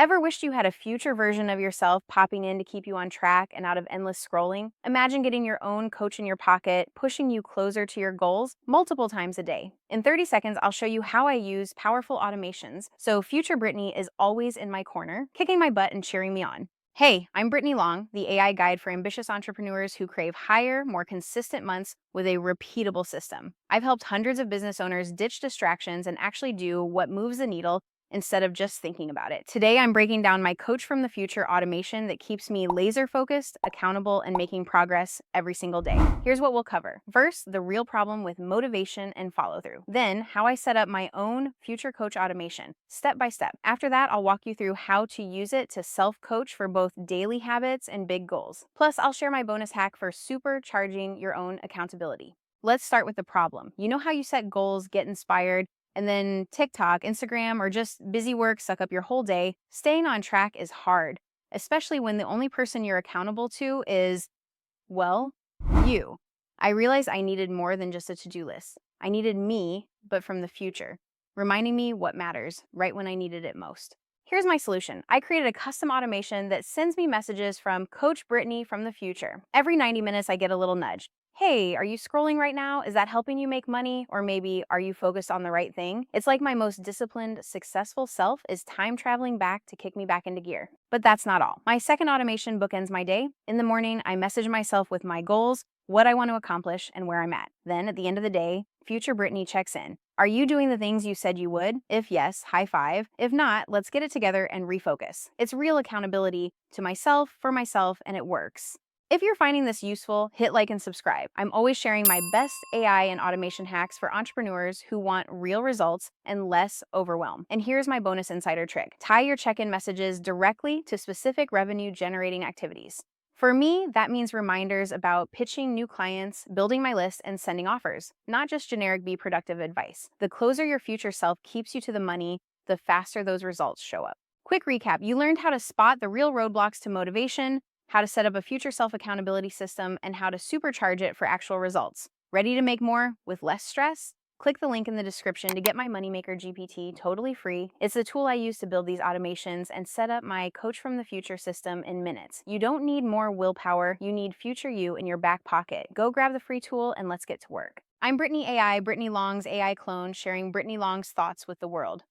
Ever wished you had a future version of yourself popping in to keep you on track and out of endless scrolling? Imagine getting your own coach in your pocket, pushing you closer to your goals multiple times a day. In 30 seconds, I'll show you how I use powerful automations so future Brittany is always in my corner, kicking my butt and cheering me on. Hey, I'm Brittany Long, the AI guide for ambitious entrepreneurs who crave higher, more consistent months with a repeatable system. I've helped hundreds of business owners ditch distractions and actually do what moves the needle instead of just thinking about it. Today, I'm breaking down my Coach from the Future automation that keeps me laser focused, accountable, and making progress every single day. Here's what we'll cover. First, the real problem with motivation and follow through. Then, how I set up my own Future Coach automation, step by step. After that, I'll walk you through how to use it to self-coach for both daily habits and big goals. Plus, I'll share my bonus hack for supercharging your own accountability. Let's start with the problem. You know how you set goals, get inspired, and then TikTok, Instagram, or just busy work suck up your whole day? Staying on track is hard, especially when the only person you're accountable to is, well, you. I realized I needed more than just a to-do list. I needed me, but from the future, reminding me what matters right when I needed it most. Here's my solution. I created a custom automation that sends me messages from Coach Brittany from the future. Every 90 minutes, I get a little nudge. Hey, are you scrolling right now? Is that helping you make money? Or maybe, are you focused on the right thing? It's like my most disciplined, successful self is time traveling back to kick me back into gear. But that's not all. My second automation bookends my day. In the morning, I message myself with my goals, what I want to accomplish, and where I'm at. Then, at the end of the day, future Brittany checks in. Are you doing the things you said you would? If yes, high five. If not, let's get it together and refocus. It's real accountability to myself, for myself, and it works. If you're finding this useful, hit like and subscribe. I'm always sharing my best AI and automation hacks for entrepreneurs who want real results and less overwhelm. And here's my bonus insider trick. Tie your check-in messages directly to specific revenue-generating activities. For me, that means reminders about pitching new clients, building my list, and sending offers, not just generic be productive advice. The closer your future self keeps you to the money, the faster those results show up. Quick recap, you learned how to spot the real roadblocks to motivation, how to set up a future self-accountability system, and how to supercharge it for actual results. Ready to make more with less stress? Click the link in the description to get my Moneymaker GPT totally free. It's the tool I use to build these automations and set up my Coach from the Future system in minutes. You don't need more willpower, you need future you in your back pocket. Go grab the free tool and let's get to work. I'm Brittany AI, Brittany Long's AI clone, sharing Brittany Long's thoughts with the world.